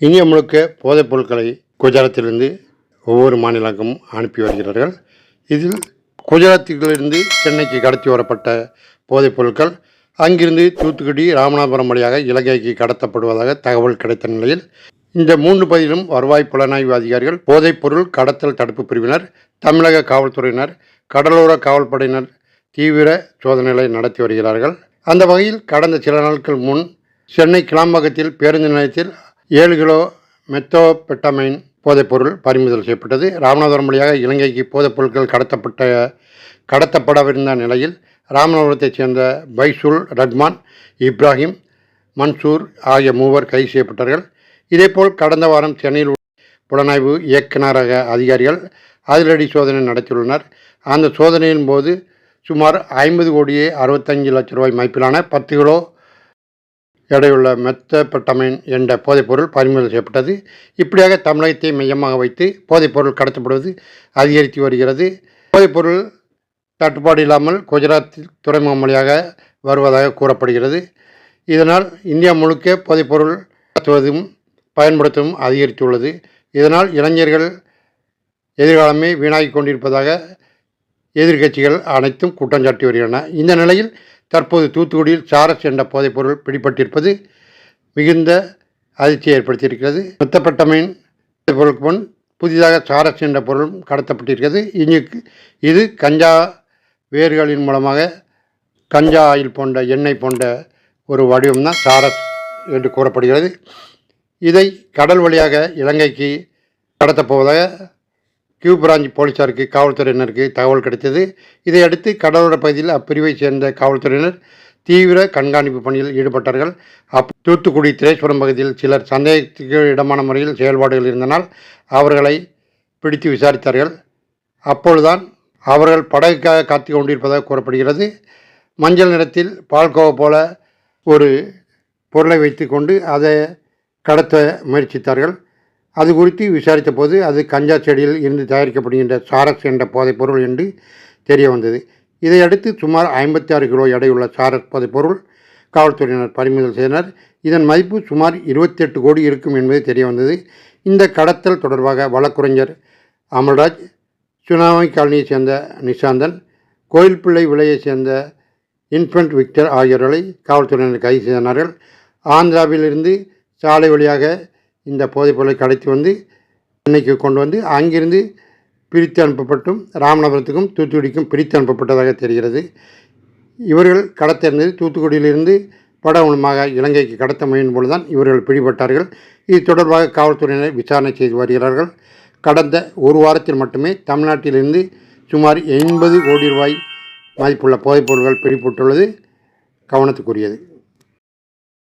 India முழுக்க போதைப் பொருட்களை குஜராத்திலிருந்து ஒவ்வொரு மாநிலங்களுக்கும் அனுப்பி வருகிறார்கள். இதில் குஜராத்திலிருந்து சென்னைக்கு கடத்தி வரப்பட்ட போதைப் பொருட்கள் அங்கிருந்து தூத்துக்குடி, ராமநாதபுரம் வழியாக இலங்கைக்கு கடத்தப்படுவதாக தகவல் கிடைத்த நிலையில் இந்த 3 பகுதியிலும் வருவாய் புலனாய்வு அதிகாரிகள், போதைப் பொருள் கடத்தல் தடுப்பு பிரிவினர், தமிழக காவல்துறையினர், கடலோர காவல்படையினர் தீவிர சோதனைகளை நடத்தி வருகிறார்கள். அந்த வகையில் கடந்த சில நாட்கள் முன் சென்னை கிளாம்பாக்கத்தில் பேருந்து நிலையத்தில் 7 கிலோ மெத்தோபெட்டமைன் போதைப்பொருள் பறிமுதல் செய்யப்பட்டது. ராமநாதபுரம் வழியாக இலங்கைக்கு போதைப் பொருட்கள் கடத்தப்படவிருந்த நிலையில் ராமநாதபுரத்தைச் சேர்ந்த பைசுல் ரஹ்மான், இப்ராஹிம், மன்சூர் ஆகிய 3 கைது செய்யப்பட்டார்கள். இதேபோல் கடந்த வாரம் சென்னையில் புலனாய்வு இயக்குநரக அதிகாரிகள் அதிரடி சோதனை நடத்தியுள்ளனர். அந்த சோதனையின் போது சுமார் 50,65 லட்சம் ரூபாய் மதிப்பிலான 10 கிலோ எடையுள்ள மெத்தபெட்டமைன் என்ற போதைப்பொருள் பறிமுதல் செய்யப்பட்டது. இப்படியாக தமிழகத்தை மையமாக வைத்து போதைப்பொருள் கடத்தப்படுவது அதிகரித்து வருகிறது. போதைப்பொருள் தட்டுப்பாடு இல்லாமல் குஜராத் துறைமுகம் வழியாக வருவதாக கூறப்படுகிறது. இதனால் இந்தியா முழுக்க போதைப்பொருள் கடத்துவதும் பயன்படுத்தவும் அதிகரித்துள்ளது. இதனால் இளைஞர்கள் எதிர்காலமே வீணாகி கொண்டிருப்பதாக எதிர்க்கட்சிகள் அனைத்தும் குற்றம் சாட்டி வருகின்றன. இந்த நிலையில் தற்போது தூத்துக்குடியில் சாரஸ் என்ற போதைப்பொருள் பிடிபட்டிருப்பது மிகுந்த அதிர்ச்சியை ஏற்படுத்தியிருக்கிறது. மெத்தபெட்டமைன் பொருளுக்கு முன் புதிதாக சாரஸ் என்ற பொருளும் கடத்தப்பட்டிருக்கிறது. இது கஞ்சா வேர்களின் மூலமாக கஞ்சா ஆயில் போன்ற எண்ணெய் போன்ற ஒரு வடிவம் தான் சாரஸ் என்று கூறப்படுகிறது. இதை கடல் வழியாக இலங்கைக்கு கடத்தப்போவதாக கியூ பிரான்ச் போலீஸாருக்கு, காவல்துறையினருக்கு தகவல் கிடைத்தது. இதையடுத்து கடலோர பகுதியில் அப்பிரிவை சேர்ந்த காவல்துறையினர் தீவிர கண்காணிப்பு பணியில் ஈடுபட்டார்கள். தூத்துக்குடி திரேஸ்வரம் பகுதியில் சிலர் சந்தேகத்துக்கு இடமான முறையில் செயல்பாடுகள் இருந்தனால் அவர்களை பிடித்து விசாரித்தார்கள். அப்பொழுதுதான் அவர்கள் படகுக்காக காத்து கொண்டிருப்பதாக கூறப்படுகிறது. மஞ்சள் நிறத்தில் பால்கோவா போல ஒரு பொருளை வைத்து கொண்டு அதை கடத்த முயற்சித்தார்கள். அது குறித்து விசாரித்த போது அது கஞ்சா செடியில் இருந்து தயாரிக்கப்படுகின்ற சாரஸ் என்ற போதைப் பொருள் என்று தெரிய வந்தது. இதையடுத்து சுமார் 56 கிலோ எடையுள்ள சாரஸ் போதைப்பொருள் காவல்துறையினர் பறிமுதல் செய்தனர். இதன் மதிப்பு சுமார் 28 கோடி இருக்கும் என்பது தெரிய வந்தது. இந்த கடத்தல் தொடர்பாக வழக்குரைஞர் அமல்ராஜ், சுனாமி காலனியைச் சேர்ந்த நிசாந்தன், கோயில்பிள்ளை விலையைச் சேர்ந்த இன்ஃபென்ட் விக்டர் ஆகியோர்களை காவல்துறையினர் கைது செய்தனார்கள். ஆந்திராவிலிருந்து சாலை வழியாக இந்த போதைப்பொருளை கடத்தி வந்து சென்னைக்கு கொண்டு வந்து அங்கிருந்து பிரித்து அனுப்பப்பட்டும் ராமநாதபுரத்துக்கும் தூத்துக்குடிக்கும் பிரித்து அனுப்பப்பட்டதாக தெரிகிறது. இவர்கள் கடத்த இருந்தது தூத்துக்குடியிலிருந்து படகுமாக இலங்கைக்கு கடத்த முயன்ற தான் இவர்கள் பிடிபட்டார்கள். இது தொடர்பாக காவல்துறையினர் விசாரணை செய்து வருகிறார்கள். கடந்த ஒரு வாரத்தில் மட்டுமே தமிழ்நாட்டிலிருந்து சுமார் 80 கோடி ரூபாய் மதிப்புள்ள போதைப்பொருட்கள் பிடிபட்டுள்ளது கவனத்துக்குரியது.